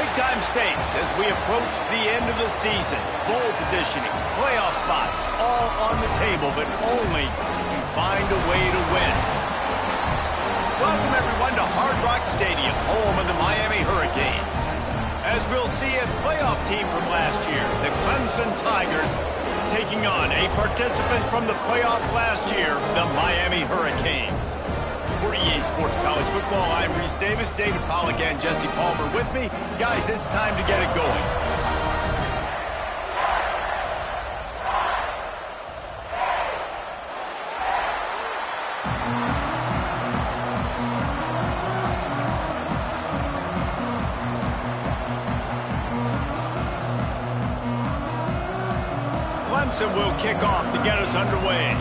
Big-time stakes as we approach the end of the season. Bowl positioning, playoff spots, all on the table, but only if you find a way to win. Welcome, everyone, to Hard Rock Stadium, home of the Miami Hurricanes. As we'll see a playoff team from last year, the Clemson Tigers, taking on a participant from the playoff last year, the Miami Hurricanes. For EA Sports College Football, I'm Reese Davis, David Pollack, and Jesse Palmer with me. Guys, it's time to get it going. Clemson will kick off to get us underway.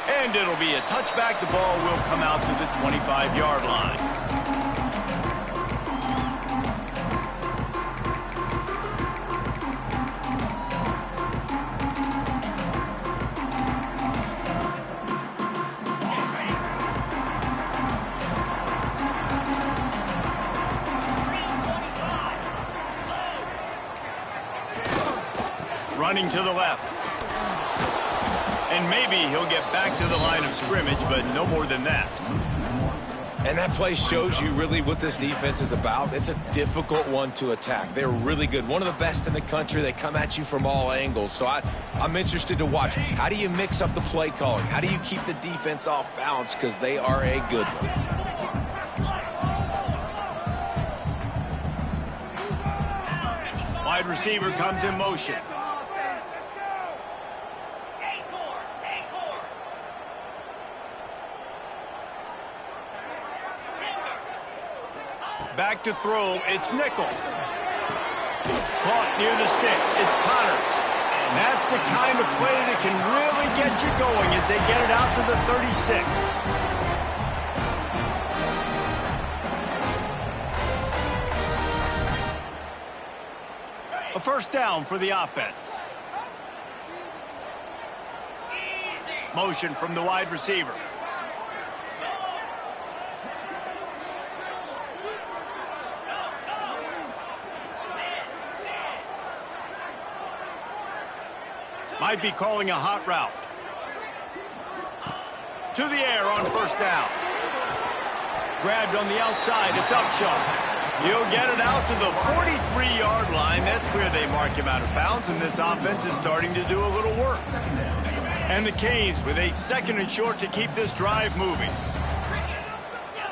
And it'll be a touchback. The ball will come out to the 25-yard line. Running to the left. And maybe he'll get back to the line of scrimmage, but no more than that. And that play shows you really what this defense is about. It's a difficult one to attack. They're really good. One of the best in the country. They come at you from all angles. So I'm interested to watch. How do you mix up the play calling? How do you keep the defense off balance? Because they are a good one. Wide receiver comes in motion. Back to throw, it's nickel. Caught near the sticks, it's Connors. And that's the kind of play that can really get you going as they get it out to the 36. A first down for the offense. Motion from the wide receiver. Might be calling a hot route. To the air on first down. Grabbed on the outside. It's Upshaw. He'll get it out to the 43-yard line. That's where they mark him out of bounds, and this offense is starting to do a little work. And the Canes with a second and short to keep this drive moving.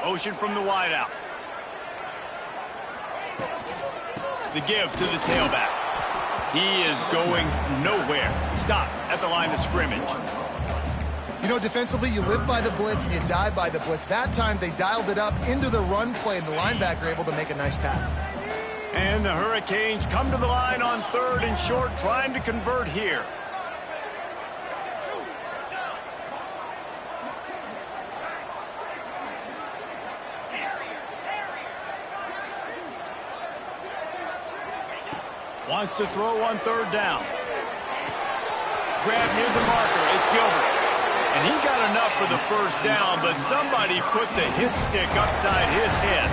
Motion from the wideout. The give to the tailback. He is going nowhere. Stop at the line of scrimmage. You know, defensively, you live by the blitz and you die by the blitz. That time, they dialed it up into the run play, and the linebacker able to make a nice tackle. And the Hurricanes come to the line on third and short, trying to convert here. Wants to throw on third down. Grab near the marker. It's Gilbert. And he got enough for the first down, but somebody put the hit stick upside his head.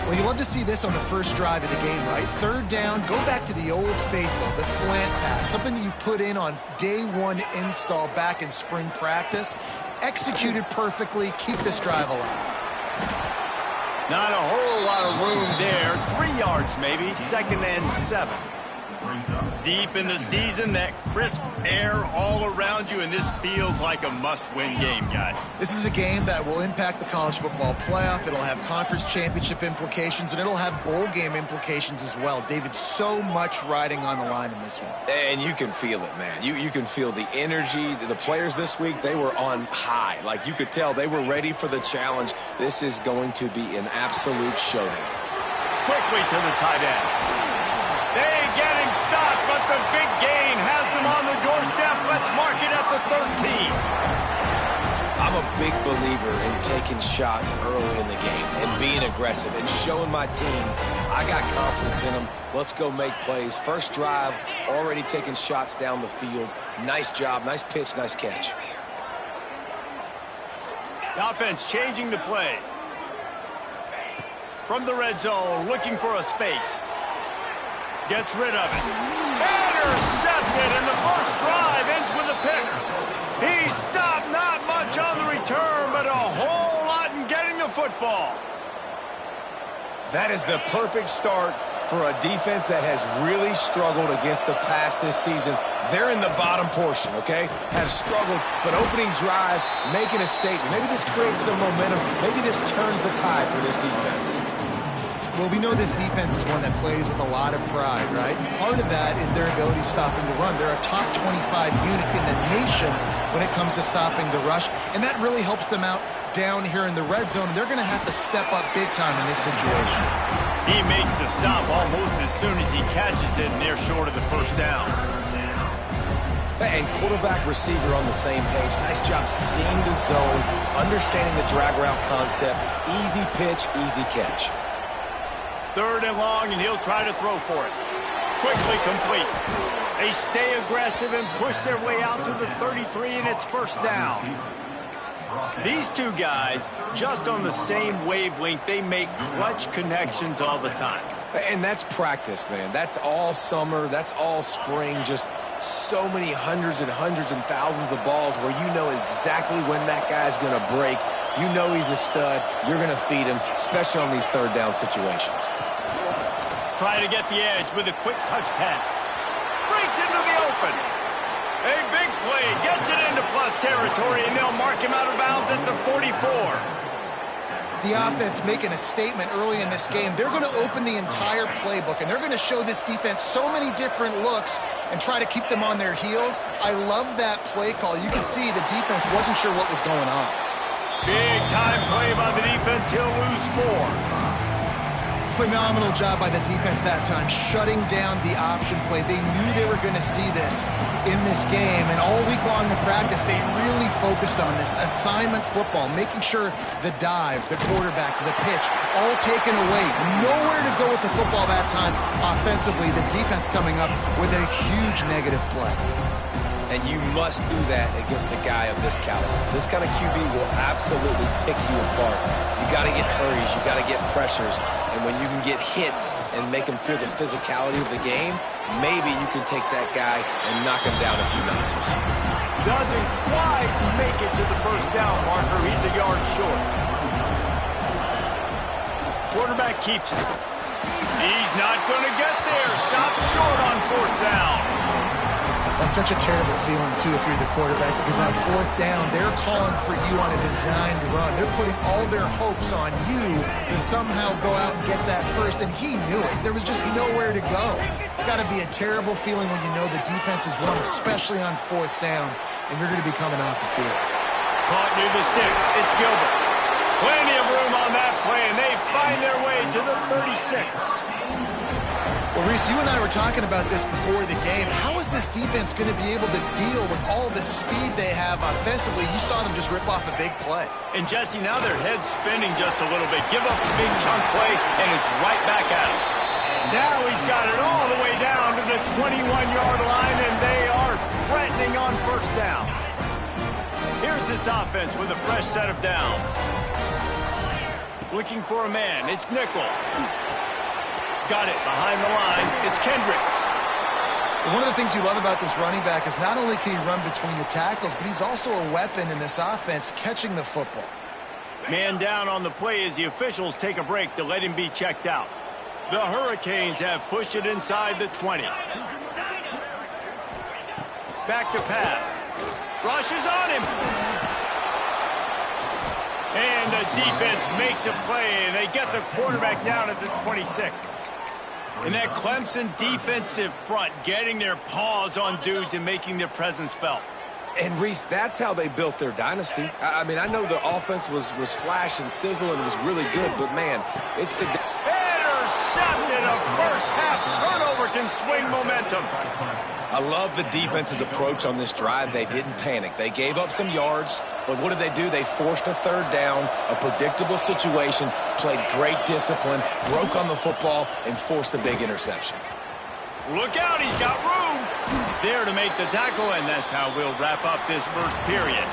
Well, you love to see this on the first drive of the game, right? Third down, go back to the old faithful, the slant pass, something you put in on day one install back in spring practice. Executed perfectly, keep this drive alive. Not a whole lot of room there. 3 yards maybe, 2nd and 7. Deep in the season, that crisp air all around you, and this feels like a must-win game, guys. This is a game that will impact the college football playoff. It'll have conference championship implications, and it'll have bowl game implications as well. David, so much riding on the line in this one. And you can feel it, man. You can feel the energy. The players this week, they were on high. Like, you could tell they were ready for the challenge. This is going to be an absolute showdown. Quickly to the tight end. They get him stopped, but the big gain has them on the doorstep. Let's mark it at the 13. I'm I'm a big believer in taking shots early in the game and being aggressive and showing my team I got confidence in them. Let's go make plays. First drive, already taking shots down the field. Nice job, nice pitch, nice catch. The offense changing the play. From the red zone, looking for a space. Gets rid of it. Intercepted, and the first drive ends with a pick. He stopped, not much on the return, but a whole lot in getting the football. That is the perfect start for a defense that has really struggled against the pass this season. They're in the bottom portion, okay? Have struggled, but opening drive, making a statement. Maybe this creates some momentum. Maybe this turns the tide for this defense. Well, we know this defense is one that plays with a lot of pride, right? Part of that is their ability stopping the run. They're a top 25 unit in the nation when it comes to stopping the rush, and that really helps them out down here in the red zone. They're going to have to step up big time in this situation. He makes the stop almost as soon as he catches it, and they're short of the first down. And quarterback receiver on the same page. Nice job seeing the zone, understanding the drag route concept. Easy pitch, easy catch. Third and long, and he'll try to throw for it. Quickly complete. They stay aggressive and push their way out to the 33, and it's first down. These two guys, just on the same wavelength, they make clutch connections all the time. And that's practice, man. That's all summer. That's all spring. Just so many hundreds and thousands of balls where you know exactly when that guy's going to break. You know he's a stud. You're going to feed him, especially on these third down situations. Try to get the edge with a quick touch pass. Breaks into the open. A big play. Gets it into plus territory, and they'll mark him out of bounds at the 44. The offense making a statement early in this game. They're going to open the entire playbook, and they're going to show this defense so many different looks and try to keep them on their heels. I love that play call. You can see the defense wasn't sure what was going on. Big time play by the defense. He'll lose 4. Phenomenal job by the defense that time, shutting down the option play. They knew they were going to see this in this game, and all week long in practice, they really focused on this assignment football, making sure the dive, the quarterback, the pitch, all taken away. Nowhere to go with the football that time offensively. The defense coming up with a huge negative play. And you must do that against a guy of this caliber. This kind of QB will absolutely pick you apart. You got to get hurries. You got to get pressures. And when you can get hits and make him feel the physicality of the game, maybe you can take that guy and knock him down a few notches. Doesn't quite make it to the first down marker. He's a yard short. Quarterback keeps it. He's not going to get there. Stop short on fourth down. That's such a terrible feeling, too, if you're the quarterback, because on fourth down, they're calling for you on a designed run. They're putting all their hopes on you to somehow go out and get that first, and he knew it. There was just nowhere to go. It's got to be a terrible feeling when you know the defense is won, especially on fourth down, and you're going to be coming off the field. Caught near the sticks. It's Gilbert. Plenty of room on that play, and they find their way to the 36. Well, Reese, you and I were talking about this before the game. How is this defense going to be able to deal with all the speed they have offensively? You saw them just rip off a big play. And, Jesse, now their head's spinning just a little bit. Give up a big chunk play, and it's right back at him. Now he's got it all the way down to the 21-yard line, and they are threatening on first down. Here's this offense with a fresh set of downs. Looking for a man. It's Nickel. Got it behind the line. It's Kendricks. One of the things you love about this running back is not only can he run between the tackles, but he's also a weapon in this offense catching the football. Man down on the play as the officials take a break to let him be checked out. The Hurricanes have pushed it inside the 20. Back to pass. Rush is on him. And the defense makes a play, and they get the quarterback down at the 26. And that Clemson defensive front getting their paws on dudes and making their presence felt. And, Reese, that's how they built their dynasty. I mean, I know the offense was flash and sizzle and was really good, but, man, it's the... Intercepted! A first-half turnover can swing momentum. I love the defense's approach on this drive. They didn't panic. They gave up some yards. But what did they do? They forced a third down, a predictable situation, played great discipline, broke on the football, and forced the big interception. Look out, he's got room. There to make the tackle, and that's how we'll wrap up this first period.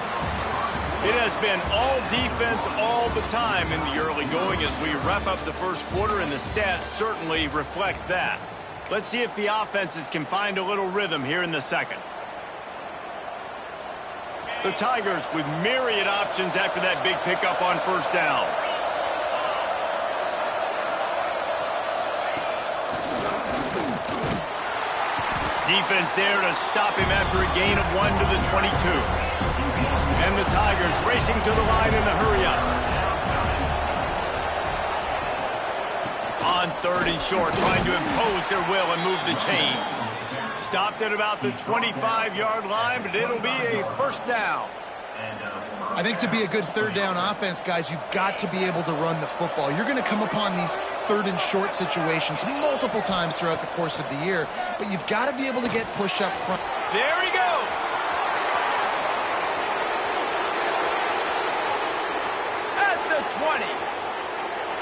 It has been all defense all the time in the early going as we wrap up the first quarter, and the stats certainly reflect that. Let's see if the offenses can find a little rhythm here in the second. The Tigers with myriad options after that big pickup on first down. Defense there to stop him after a gain of 1 to the 22. And the Tigers racing to the line in a hurry up. On third and short, trying to impose their will and move the chains. Stopped at about the 25-yard line, but it'll be a first down. I think to be a good third down offense, guys, you've got to be able to run the football. You're going to come upon these third and short situations multiple times throughout the course of the year, but you've got to be able to get push up front. There he goes. At the 20.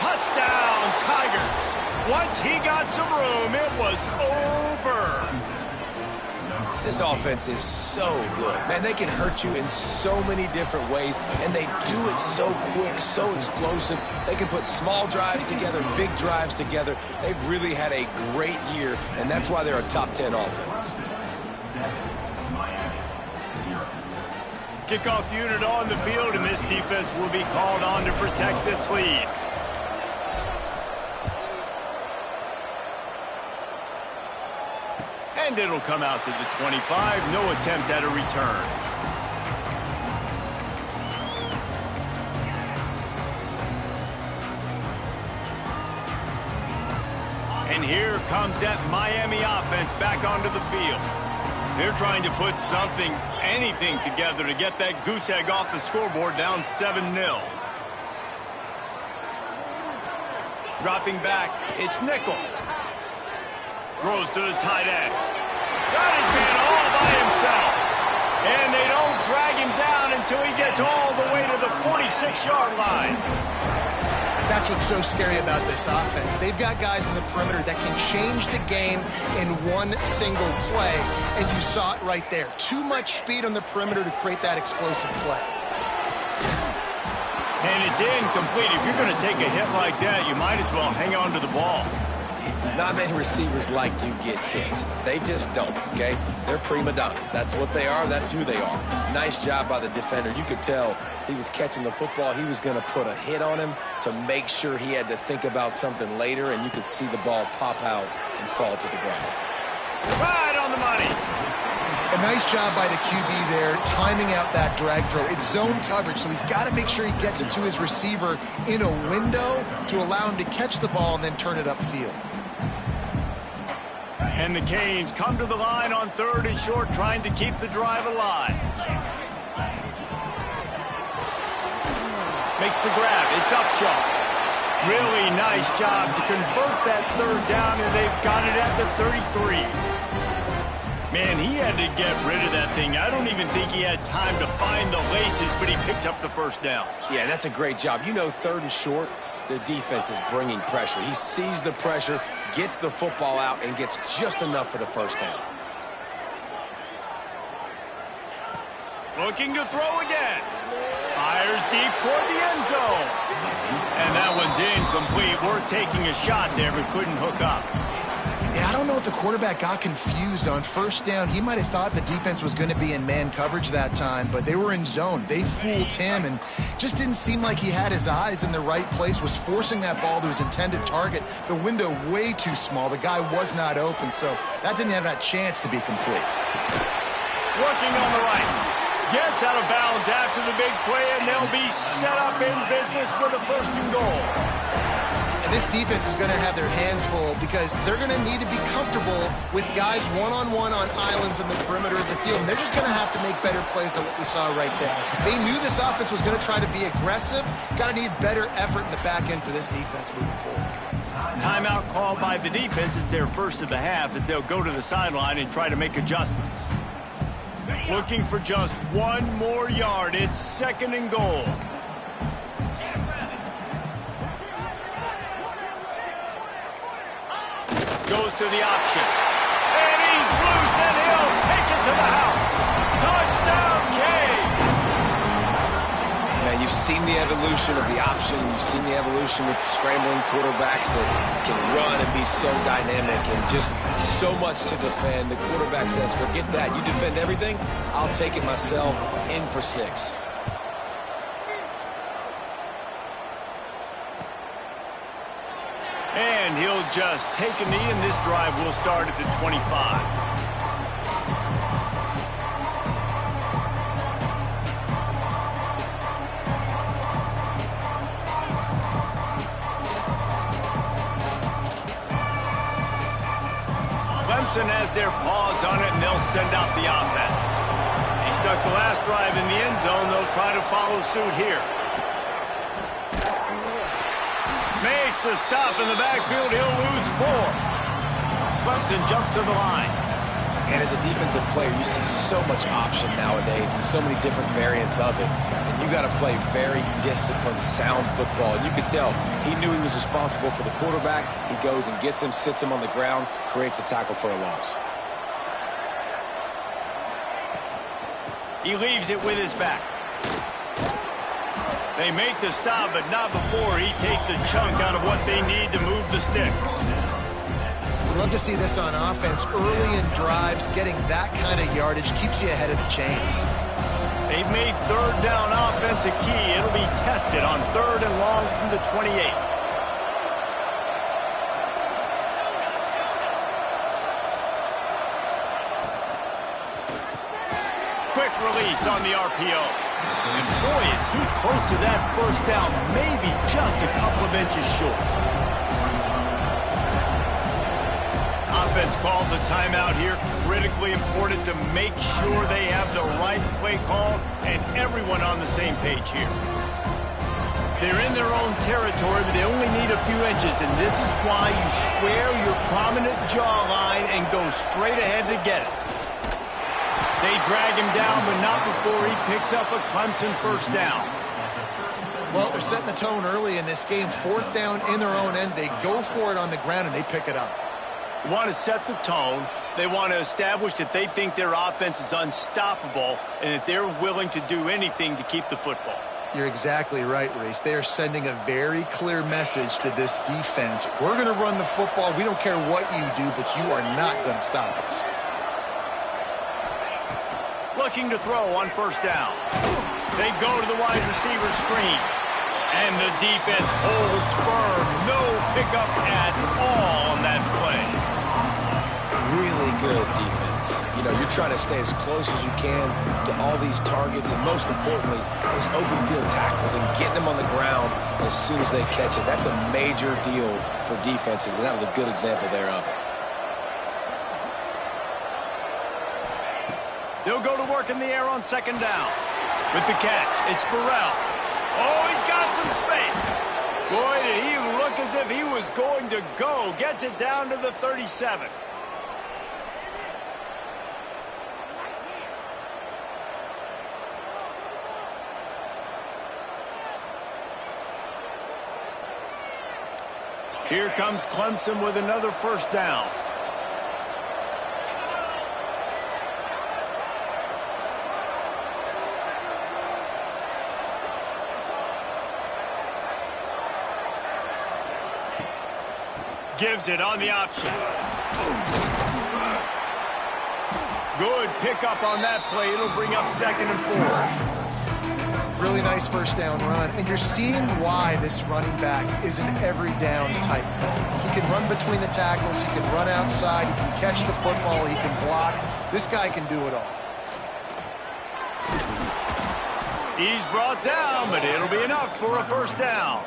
Touchdown, Tigers. Once he got some room, it was over. This offense is so good. Man, they can hurt you in so many different ways, and they do it so quick, so explosive. They can put small drives together, big drives together. They've really had a great year, and that's why they're a top 10 offense. Kickoff unit on the field, and this defense will be called on to protect this lead. And it'll come out to the 25. No attempt at a return. And here comes that Miami offense back onto the field. They're trying to put something, anything together to get that goose egg off the scoreboard down 7-0. Dropping back, it's Nickel. Throws to the tight end. Got his man all by himself. And they don't drag him down until he gets all the way to the 46-yard line. That's what's so scary about this offense. They've got guys in the perimeter that can change the game in one single play. And you saw it right there. Too much speed on the perimeter to create that explosive play. And it's incomplete. If you're going to take a hit like that, you might as well hang on to the ball. Not many receivers like to get hit. They just don't, okay? They're prima donnas. That's what they are. That's who they are. Nice job by the defender. You could tell he was catching the football. He was going to put a hit on him to make sure he had to think about something later, and you could see the ball pop out and fall to the ground. Right on the money. A nice job by the QB there, timing out that drag throw. It's zone coverage, so he's got to make sure he gets it to his receiver in a window to allow him to catch the ball and then turn it upfield. And the Canes come to the line on third and short, trying to keep the drive alive. Makes the grab. It's Upshaw. Really nice job to convert that third down, and they've got it at the 33. Man, he had to get rid of that thing. I don't even think he had time to find the laces, but he picks up the first down. Yeah, that's a great job. You know, third and short, the defense is bringing pressure. He sees the pressure, gets the football out, and gets just enough for the first down. Looking to throw again. Fires deep toward the end zone. And that one's incomplete. Worth taking a shot there, but couldn't hook up. Yeah, I don't know if the quarterback got confused on first down. He might have thought the defense was going to be in man coverage that time, but they were in zone. They fooled him, and just didn't seem like he had his eyes in the right place, was forcing that ball to his intended target. The window way too small. The guy was not open, so that didn't have that chance to be complete. Working on the right. Gets out of bounds after the big play, and they'll be set up in business with a first and goal. And this defense is going to have their hands full because they're going to need to be comfortable with guys one-on-one on islands in the perimeter of the field. And they're just going to have to make better plays than what we saw right there. They knew this offense was going to try to be aggressive. Got to need better effort in the back end for this defense moving forward. Timeout called by the defense. It's their first of the half as they'll go to the sideline and try to make adjustments. Looking for just one more yard. It's 2nd and goal. Goes to the option. And he's loose, and he'll take it to the house. Touchdown, Canes! Now, you've seen the evolution of the option. You've seen the evolution with scrambling quarterbacks that can run and be so dynamic and just so much to defend. The quarterback says, forget that. You defend everything, I'll take it myself. In for 6. And he'll just take a knee, and this drive will start at the 25. Clemson has their paws on it, and they'll send out the offense. He stuck the last drive in the end zone. They'll try to follow suit here. Makes a stop in the backfield. He'll lose 4. Clemson jumps to the line. And as a defensive player, you see so much option nowadays and so many different variants of it. And you got to play very disciplined, sound football. And you could tell he knew he was responsible for the quarterback. He goes and gets him, sits him on the ground, creates a tackle for a loss. He leaves it with his back. They make the stop, but not before he takes a chunk out of what they need to move the sticks. We'd love to see this on offense. Early in drives, getting that kind of yardage keeps you ahead of the chains. They've made 3rd down offense a key. It'll be tested on 3rd and long from the 28. Quick release on the RPO. And boy, is he close to that 1st down, maybe just a couple of inches short. Offense calls a timeout here. Critically important to make sure they have the right play call and everyone on the same page here. They're in their own territory, but they only need a few inches, and this is why you square your prominent jawline and go straight ahead to get it. They drag him down, but not before he picks up a Clemson 1st down. Well, they're setting the tone early in this game. 4th down in their own end. They go for it on the ground, and they pick it up. They want to set the tone. They want to establish that they think their offense is unstoppable and that they're willing to do anything to keep the football. You're exactly right, Reese. They are sending a very clear message to this defense. We're going to run the football. We don't care what you do, but you are not going to stop us. Looking to throw on 1st down. They go to the wide receiver screen. And the defense holds firm. No pickup at all on that play. Really good defense. You know, you're trying to stay as close as you can to all these targets, and most importantly, those open field tackles and getting them on the ground as soon as they catch it. That's a major deal for defenses, and that was a good example there of it. They'll go to work in the air on 2nd down. With the catch, it's Burrell. Oh, he's got some space. Boy, did he look as if he was going to go. Gets it down to the 37. Here comes Clemson with another 1st down. Gives it on the option. Good pickup on that play. It'll bring up 2nd and 4. Really nice 1st down run. And you're seeing why this running back is an every down type back. He can run between the tackles. He can run outside. He can catch the football. He can block. This guy can do it all. He's brought down, but it'll be enough for a 1st down.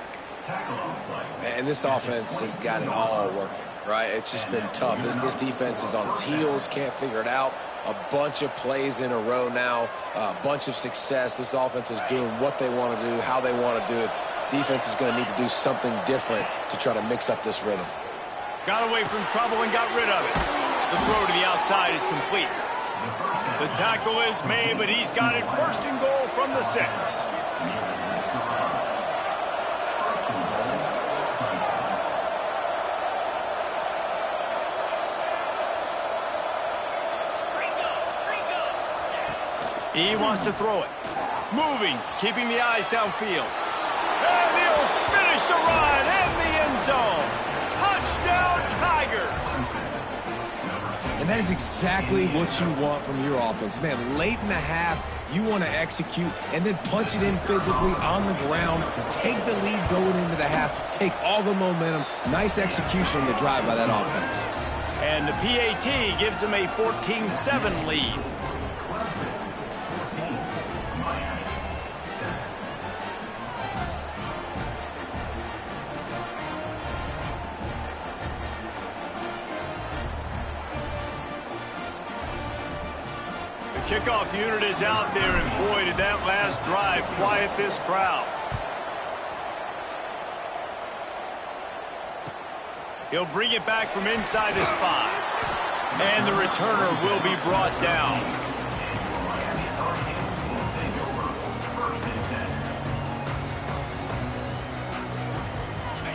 And this offense has got it all working, right? It's just been tough. This defense is on its heels, can't figure it out. A bunch of plays in a row now, a bunch of success. This offense is doing what they want to do, how they want to do it. Defense is going to need to do something different to try to mix up this rhythm. Got away from trouble and got rid of it. The throw to the outside is complete. The tackle is made, but he's got it first and goal from the 6. He wants to throw it. Moving, keeping the eyes downfield. And he'll finish the run in the end zone. Touchdown, Tigers. And that is exactly what you want from your offense. Man, late in the half, you want to execute and then punch it in physically on the ground. Take the lead going into the half. Take all the momentum. Nice execution on the drive by that offense. And the PAT gives them a 14-7 lead. Kickoff unit is out there, and boy, did that last drive quiet this crowd. He'll bring it back from inside his 5. And the returner will be brought down.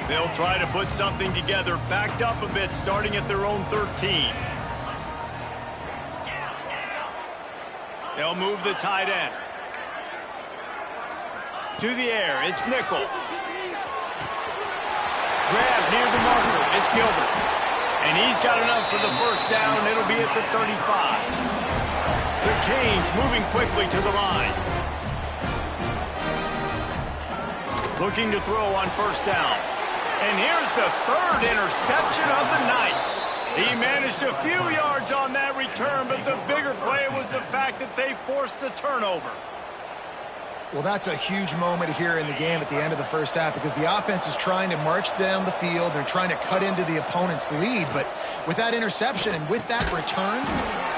They'll try to put something together, backed up a bit, starting at their own 13. They'll move the tight end. To the air, it's Nickel. Grab near the marker, it's Gilbert. And he's got enough for the first down. It'll be at the 35. The Canes moving quickly to the line. Looking to throw on first down. And here's the 3rd interception of the night. He managed a few yards on that return, but the bigger play was the fact that they forced the turnover. Well, that's a huge moment here in the game at the end of the first half because the offense is trying to march down the field. They're trying to cut into the opponent's lead, but with that interception and with that return,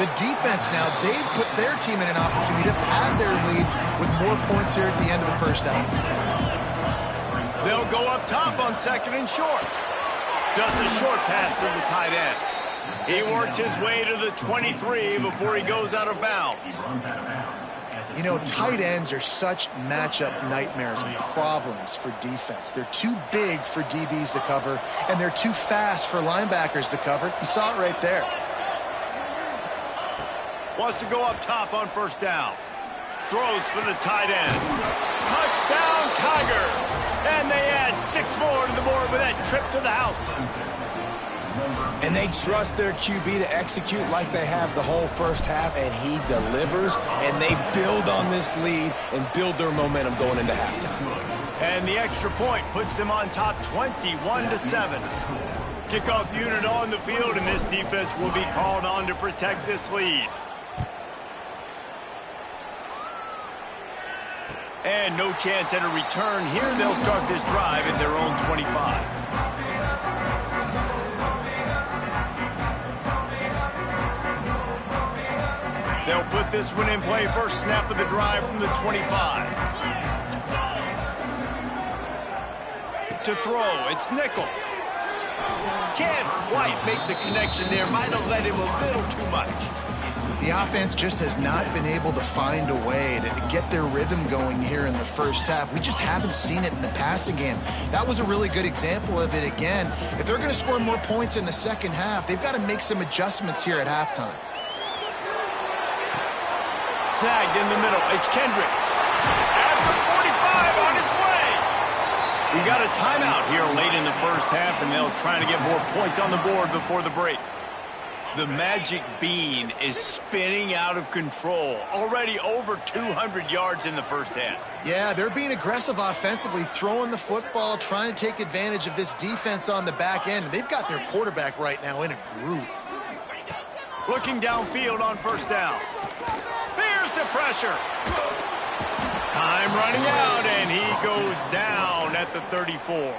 the defense now, they've put their team in an opportunity to pad their lead with more points here at the end of the first half. They'll go up top on 2nd and short. Just a short pass to the tight end. He works his way to the 23 before he goes out of bounds. You know, tight ends are such matchup nightmares and problems for defense. They're too big for DBs to cover, and they're too fast for linebackers to cover. You saw it right there. Wants to go up top on first down. Throws for the tight end. Touchdown, Tigers! And they add 6 more to the board with that trip to the house. And they trust their QB to execute like they have the whole first half, and he delivers, and they build on this lead and build their momentum going into halftime. And the extra point puts them on top 21-7. Kickoff unit on the field, and this defense will be called on to protect this lead. And no chance at a return here. They'll start this drive at their own 25. They'll put this one in play. First snap of the drive from the 25. To throw, it's Nickel. Can't quite make the connection there. Might have led him a little too much. The offense just has not been able to find a way to get their rhythm going here in the first half. We just haven't seen it in the passing game. That was a really good example of it again. If they're going to score more points in the second half, they've got to make some adjustments here at halftime. Snagged in the middle. It's Kendricks. At the 45 on its way. We got a timeout here late in the first half, and they'll try to get more points on the board before the break. The magic bean is spinning out of control. Already over 200 yards in the first half. Yeah, they're being aggressive offensively, throwing the football, trying to take advantage of this defense on the back end. They've got their quarterback right now in a groove. Looking downfield on first down. There's the pressure. Time running out, and he goes down at the 34.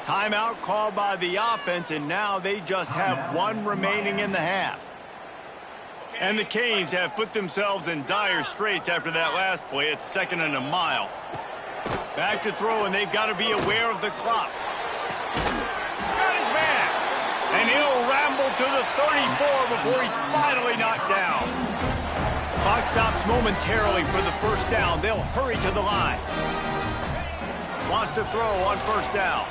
Timeout called by the offense, and now they just have 1 remaining in the half. And the Canes have put themselves in dire straits after that last play. It's 2nd and a mile. Back to throw, and they've got to be aware of the clock. Got his man. And he'll ramble to the 34 before he's finally knocked down. Clock stops momentarily for the first down. They'll hurry to the line. Lost a throw on first down.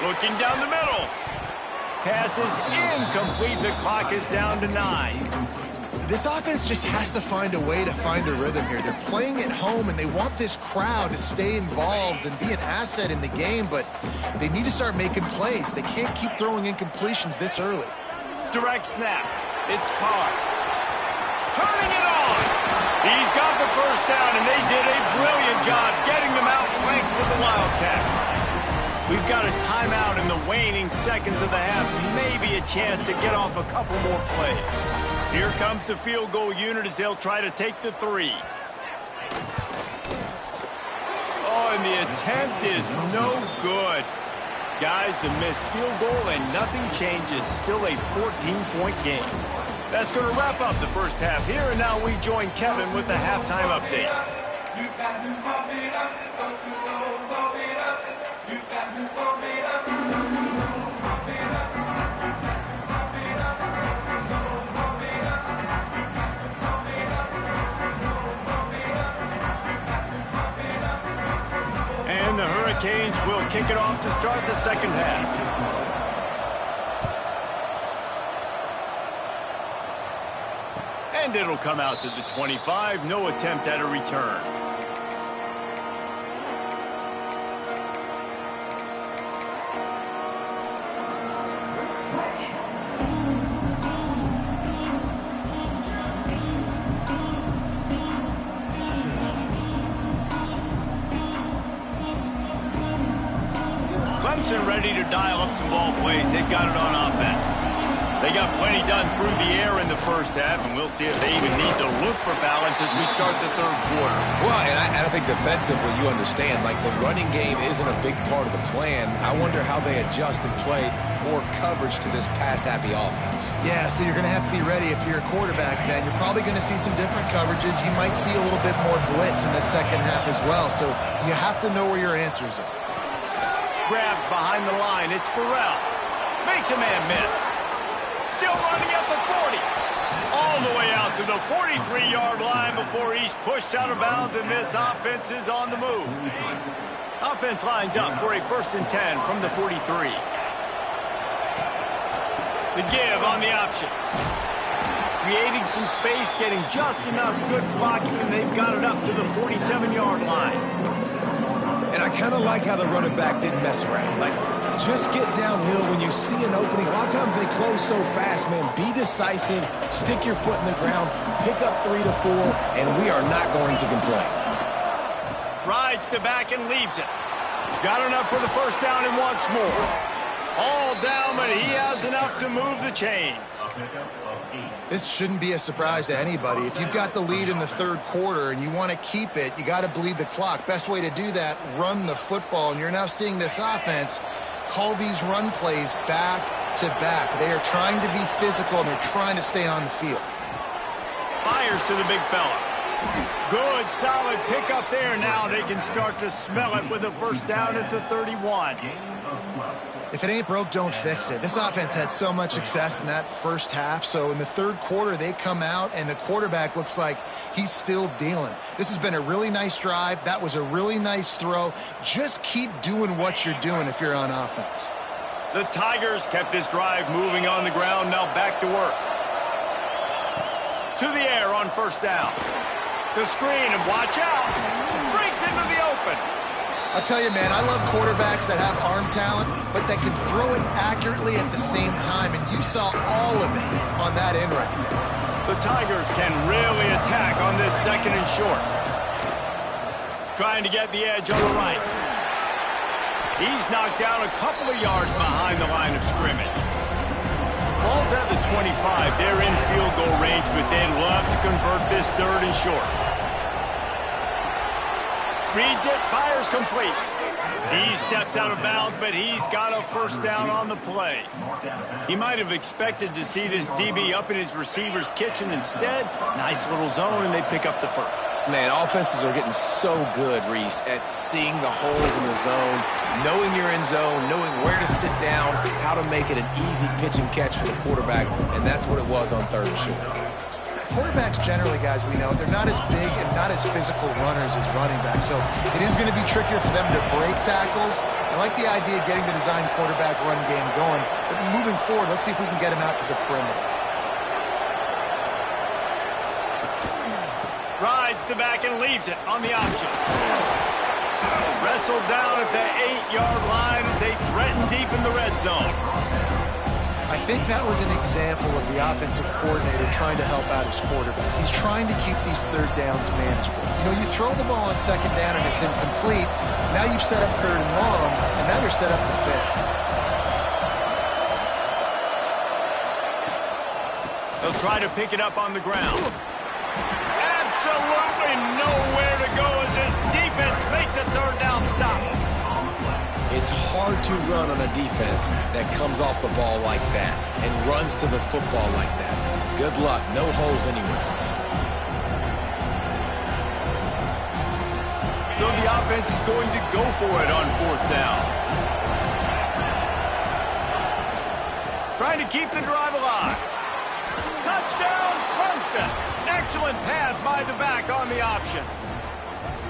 Looking down the middle. Pass is incomplete. The clock is down to 9. This offense just has to find a way to find a rhythm here. They're playing at home, and they want this crowd to stay involved and be an asset in the game, but they need to start making plays. They can't keep throwing incompletions this early. Direct snap. It's Carr. Turning it on. He's got the first down, and they did a brilliant job getting them outflanked with the Wildcat. We've got a timeout in the waning seconds of the half. Maybe a chance to get off a couple more plays. Here comes the field goal unit as they'll try to take the 3. Oh, and the attempt is no good. Guys, a missed field goal and nothing changes. Still a 14-point game. That's going to wrap up the first half here, and now we join Kevin with the halftime update. And the Hurricanes will kick it off to start the second half. And it'll come out to the 25. No attempt at a return. Clemson ready to dial up some ball plays. They've got it on offense. They got plenty done through the air in the first half, and we'll see if they even need to look for balance as we start the third quarter. Well, and I think defensively, you understand, like the running game isn't a big part of the plan. I wonder how they adjust and play more coverage to this pass-happy offense. Yeah, so you're going to have to be ready if you're a quarterback, then. You're probably going to see some different coverages. You might see a little bit more blitz in the second half as well, so you have to know where your answers are. Grabbed behind the line. It's Burrell. Makes a man miss. Still running at the 40. All the way out to the 43-yard line before he's pushed out of bounds, and this offense is on the move. Offense lines up for a 1st and 10 from the 43. The give on the option. Creating some space, getting just enough good blocking, and they've got it up to the 47-yard line. And I kind of like how the running back didn't mess around. Like, just get downhill when you see an opening. A lot of times they close so fast, man. Be decisive, stick your foot in the ground, pick up 3 to 4, and we are not going to complain. Rides to back and leaves it. Got enough for the first down and wants more. All down, but he has enough to move the chains. This shouldn't be a surprise to anybody. If you've got the lead in the third quarter and you want to keep it, you got to bleed the clock. Best way to do that, run the football. And you're now seeing this offense call these run plays back to back. They are trying to be physical, and they're trying to stay on the field. Fires to the big fella. Good, solid pickup there. Now they can start to smell it with a first down at the 31. If it ain't broke, don't fix it. This offense had so much success in that first half, so in the third quarter, they come out, and the quarterback looks like he's still dealing. This has been a really nice drive. That was a really nice throw. Just keep doing what you're doing if you're on offense. The Tigers kept this drive moving on the ground. Now back to work. To the air on first down. The screen, and watch out. Breaks into the open. I'll tell you, man, I love quarterbacks that have arm talent, but that can throw it accurately at the same time, and you saw all of it on that in route. The Tigers can really attack on this second and short. Trying to get the edge on the right. He's knocked down a couple of yards behind the line of scrimmage. Ball's at the 25. They're in field goal range, but they'd love to convert this third and short. Reads it, fires complete. He steps out of bounds, but he's got a first down on the play. He might have expected to see this DB up in his receiver's kitchen. Instead, nice little zone, and they pick up the first. Man, offenses are getting so good, Reese, at seeing the holes in the zone, knowing you're in zone, knowing where to sit down, how to make it an easy pitch and catch for the quarterback, and that's what it was on 3rd and short. Quarterbacks generally, guys, we know, they're not as big and not as physical runners as running backs, so it is going to be trickier for them to break tackles. I like the idea of getting the design quarterback run game going, but moving forward, let's see if we can get him out to the perimeter. Rides the back and leaves it on the option. Wrestled down at the 8-yard line as they threaten deep in the red zone. I think that was an example of the offensive coordinator trying to help out his quarterback. He's trying to keep these 3rd downs manageable. You know, you throw the ball on 2nd down and it's incomplete. Now you've set up 3rd and long, and now you're set up to fail. They'll try to pick it up on the ground. Absolutely nowhere to go as this defense makes a 3rd down stop. It's hard to run on a defense that comes off the ball like that and runs to the football like that. Good luck. No holes anywhere. So the offense is going to go for it on 4th down. Trying to keep the drive alive. Touchdown, Clemson. Excellent pass by the back on the option.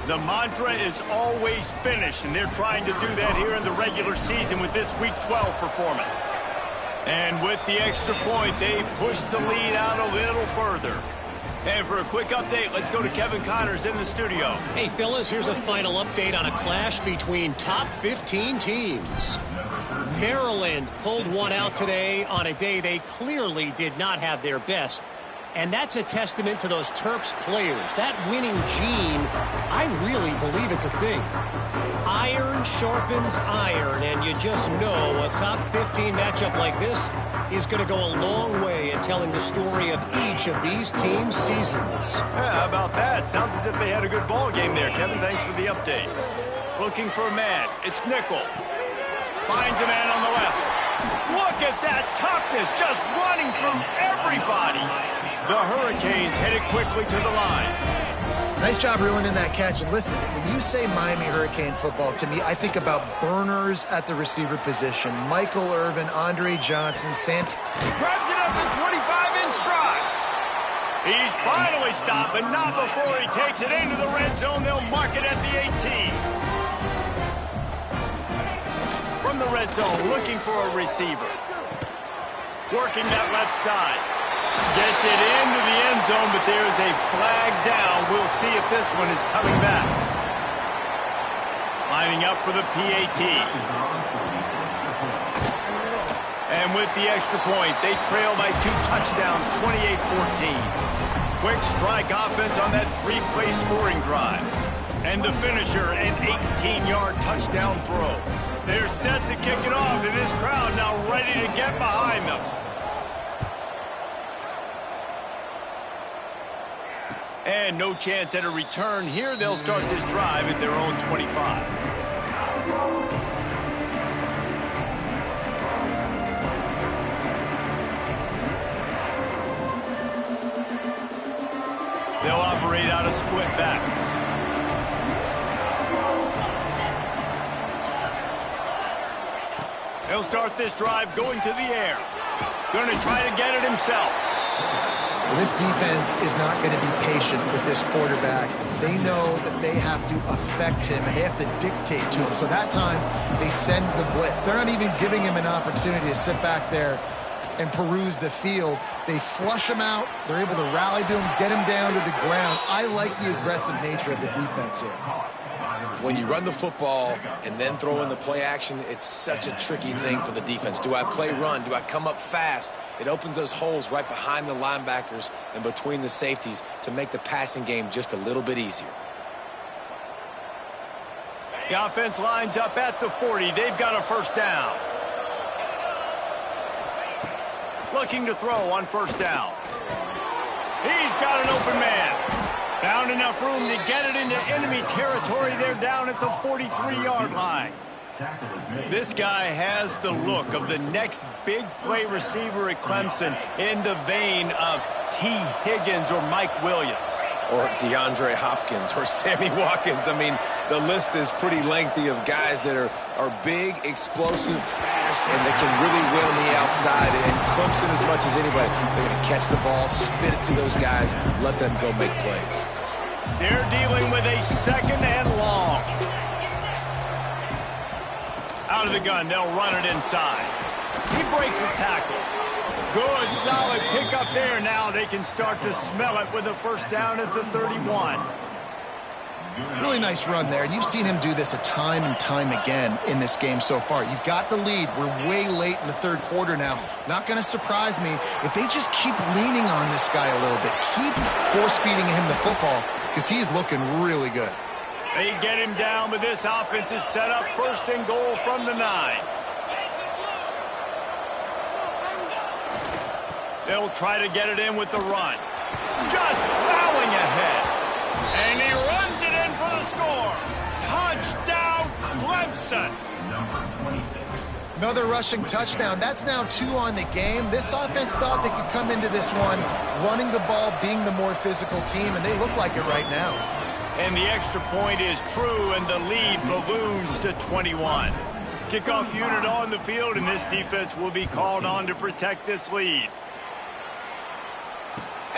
The mantra is always finish, and they're trying to do that here in the regular season with this Week 12 performance. And with the extra point, they push the lead out a little further. And for a quick update, let's go to Kevin Connors in the studio. Hey, fellas, here's a final update on a clash between top 15 teams. Maryland pulled one out today on a day they clearly did not have their best. And that's a testament to those Terps players. That winning gene, I really believe it's a thing. Iron sharpens iron, and you just know a top 15 matchup like this is going to go a long way in telling the story of each of these teams' seasons. Yeah, how about that? Sounds as if they had a good ball game there. Kevin, thanks for the update. Looking for a man. It's Nickel. Finds a man on the left. Look at that toughness, just running through everybody. The Hurricanes headed quickly to the line. Nice job ruining that catch. And listen, when you say Miami Hurricane football, to me, I think about burners at the receiver position. Michael Irvin, Andre Johnson, Grabs it at the 25-inch stride. He's finally stopped, but not before he takes it into the red zone. They'll mark it at the 18. From the red zone, looking for a receiver. Working that left side. Gets it into the end zone, but there's a flag down. We'll see if this one is coming back. Lining up for the PAT. And with the extra point, they trail by 2 touchdowns, 28-14. Quick strike offense on that 3-play scoring drive. And the finisher, an 18-yard touchdown throw. They're set to kick it off, and this crowd now ready to get behind them. And no chance at a return here. They'll start this drive at their own 25. They'll operate out of split backs. He'll start this drive going to the air. Going to try to get it himself. This defense is not going to be patient with this quarterback. They know that they have to affect him and they have to dictate to him. So that time, they send the blitz. They're not even giving him an opportunity to sit back there and peruse the field. They flush him out. They're able to rally to him, get him down to the ground. I like the aggressive nature of the defense here. When you run the football and then throw in the play action, it's such a tricky thing for the defense. Do I play run? Do I come up fast? It opens those holes right behind the linebackers and between the safeties to make the passing game just a little bit easier. The offense lines up at the 40. They've got a first down. Looking to throw on first down. He's got an open man. Found enough room to get it into enemy territory. They're down at the 43-yard line. This guy has the look of the next big play receiver at Clemson in the vein of T. Higgins or Mike Williams. or DeAndre Hopkins or Sammy Watkins. I mean, the list is pretty lengthy of guys that are big, explosive, fast, and they can really win on the outside. And Clemson, as much as anybody, they're going to catch the ball, spit it to those guys, let them go make plays. They're dealing with a second and long. Out of the gun, they'll run it inside. He breaks a tackle. Good, solid pickup there. Now they can start to smell it with a first down at the 31. Really nice run there, and you've seen him do this a time and time again in this game so far. You've got the lead. We're way late in the third quarter now. Not going to surprise me if they just keep leaning on this guy a little bit. Keep force-feeding him the football because he's looking really good. They get him down, but this offense is set up first and goal from the 9. They'll try to get it in with the run. Just plowing ahead. And he runs it in for the score. Touchdown, Clemson. Another rushing touchdown. That's now 2 on the game. This offense thought they could come into this one running the ball, being the more physical team, and they look like it right now. And the extra point is true, and the lead balloons to 21. Kickoff unit on the field, and this defense will be called on to protect this lead.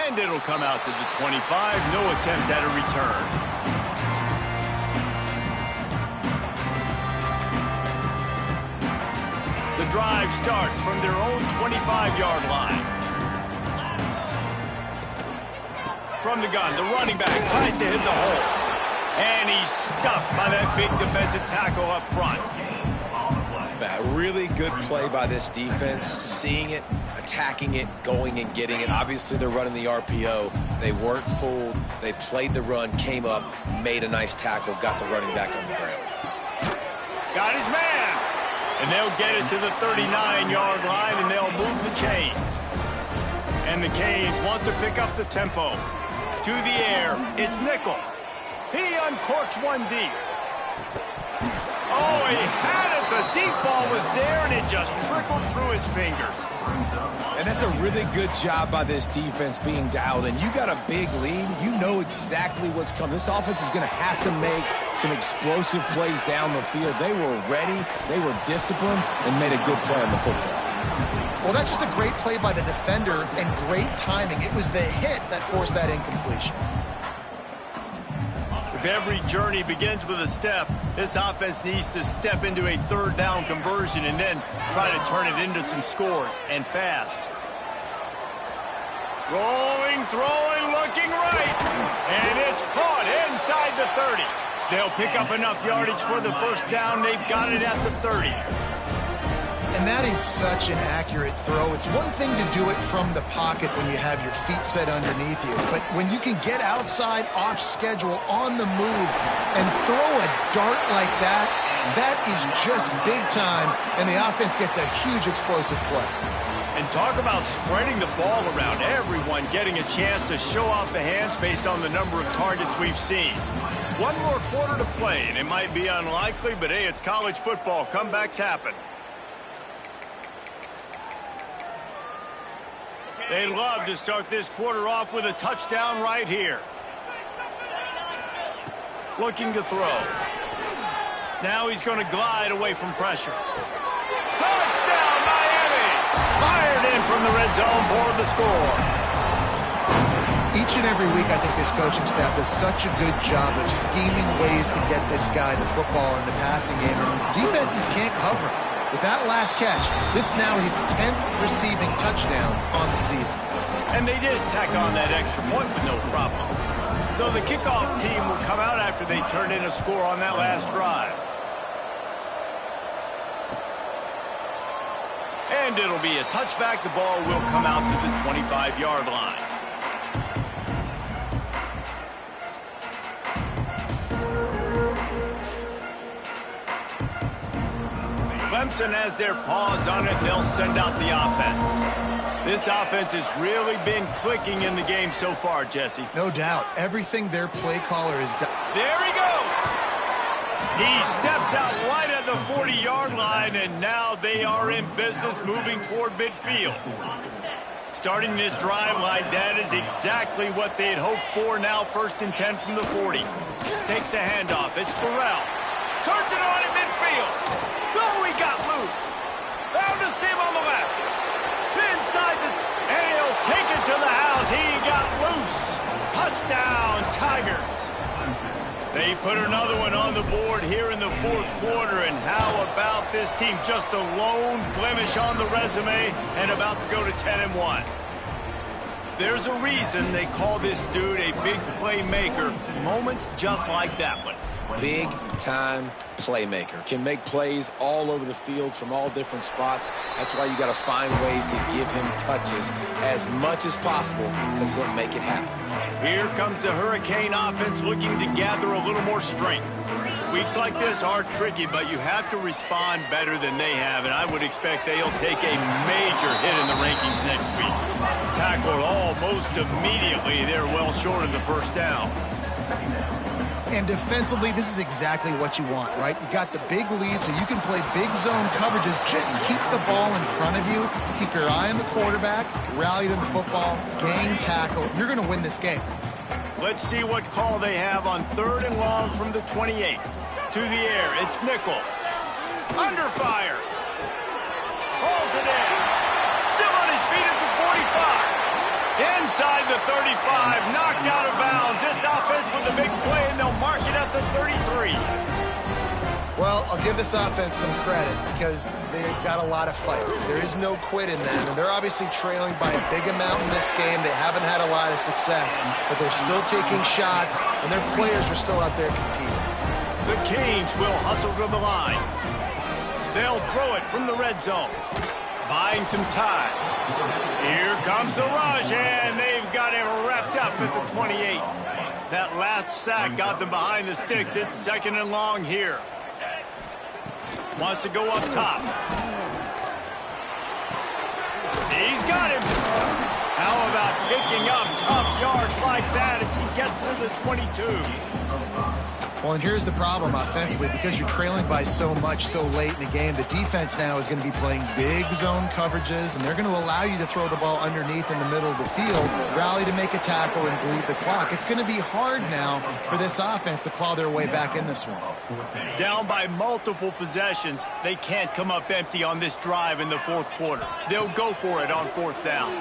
And it'll come out to the 25. No attempt at a return. The drive starts from their own 25-yard line. From the gun, the running back tries to hit the hole. And he's stuffed by that big defensive tackle up front. A really good play by this defense, seeing it, attacking it, going and getting it. Obviously, they're running the RPO. They weren't fooled. They played the run, came up, made a nice tackle, got the running back on the ground. Got his man. And they'll get it to the 39-yard line, and they'll move the chains. And the Canes want to pick up the tempo. To the air, it's Nickel. He uncorks one deep. Oh, he had it. The deep ball was there, and it just trickled through his fingers. And that's a really good job by this defense being dialed in. You got a big lead. You know exactly what's coming. This offense is going to have to make some explosive plays down the field. They were ready, they were disciplined, and made a good play on the football. Well, that's just a great play by the defender and great timing. It was the hit that forced that incompletion. If every journey begins with a step, this offense needs to step into a third down conversion and then try to turn it into some scores, and fast. Rolling, throwing, looking right. And it's caught inside the 30. They'll pick up enough yardage for the first down. They've got it at the 30. And that is such an accurate throw. It's one thing to do it from the pocket when you have your feet set underneath you, but when you can get outside, off schedule, on the move, and throw a dart like that, that is just big time, and the offense gets a huge explosive play. And talk about spreading the ball around, everyone getting a chance to show off the hands based on the number of targets we've seen. One more quarter to play, and it might be unlikely, but hey, it's college football. Comebacks happen. They'd love to start this quarter off with a touchdown right here. Looking to throw. Now he's going to glide away from pressure. Touchdown, Miami! Fired in from the red zone for the score. Each and every week, I think this coaching staff does such a good job of scheming ways to get this guy the football in the passing game, and defenses can't cover him. With that last catch, this is now his 10th receiving touchdown on the season. And they did tack on that extra point with no problem. So the kickoff team will come out after they turned in a score on that last drive. And it'll be a touchback. The ball will come out to the 25-yard line. Clemson has their paws on it, and they'll send out the offense. This offense has really been clicking in the game so far, Jesse. No doubt. Everything their play caller has done. There he goes. He steps out right at the 40-yard line, and now they are in business moving toward midfield. Starting this drive like that is exactly what they had hoped for. Now 1st and 10 from the 40. Takes the handoff. It's Burrell. Turns it on in midfield. Oh, he got loose. Found a seam on the left. Inside the... and he'll take it to the house. He got loose. Touchdown, Tigers. They put another one on the board here in the 4th quarter. And how about this team? Just a lone blemish on the resume and about to go to 10-1. There's a reason they call this dude a big playmaker. Moments just like that one. Big-time playmaker. Can make plays all over the field from all different spots. That's why you got to find ways to give him touches as much as possible because he'll make it happen. Here comes the Hurricane offense looking to gather a little more strength. Weeks like this are tricky, but you have to respond better than they have, and I would expect they'll take a major hit in the rankings next week. Tackled almost immediately. They're well short of the 1st down. And defensively, this is exactly what you want, right? You got the big lead, so you can play big zone coverages. Just keep the ball in front of you. Keep your eye on the quarterback. Rally to the football. Gang tackle. You're going to win this game. Let's see what call they have on 3rd and long from the 28. To the air, it's Nickel. Under fire. Hauls it in. Still on his feet at the 45. Inside the 35, knocked out of bounds. This offense with a big play, and they'll mark it at the 33. Well, I'll give this offense some credit because they've got a lot of fight. There is no quit in them, and they're obviously trailing by a big amount in this game. They haven't had a lot of success, but they're still taking shots, and their players are still out there competing. The Canes will hustle to the line. They'll throw it from the red zone. Buying some time. Here comes the rush, and they've got him wrapped up at the 28. That last sack got them behind the sticks. It's 2nd and long here. Wants to go up top. He's got him. How about picking up tough yards like that as he gets to the 22? Well, and here's the problem offensively. Because you're trailing by so much so late in the game, the defense now is going to be playing big zone coverages, and they're going to allow you to throw the ball underneath in the middle of the field, rally to make a tackle, and bleed the clock. It's going to be hard now for this offense to claw their way back in this one. Down by multiple possessions, they can't come up empty on this drive in the 4th quarter. They'll go for it on 4th down.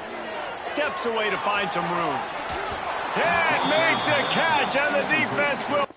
Steps away to find some room. And make the catch, and the defense will...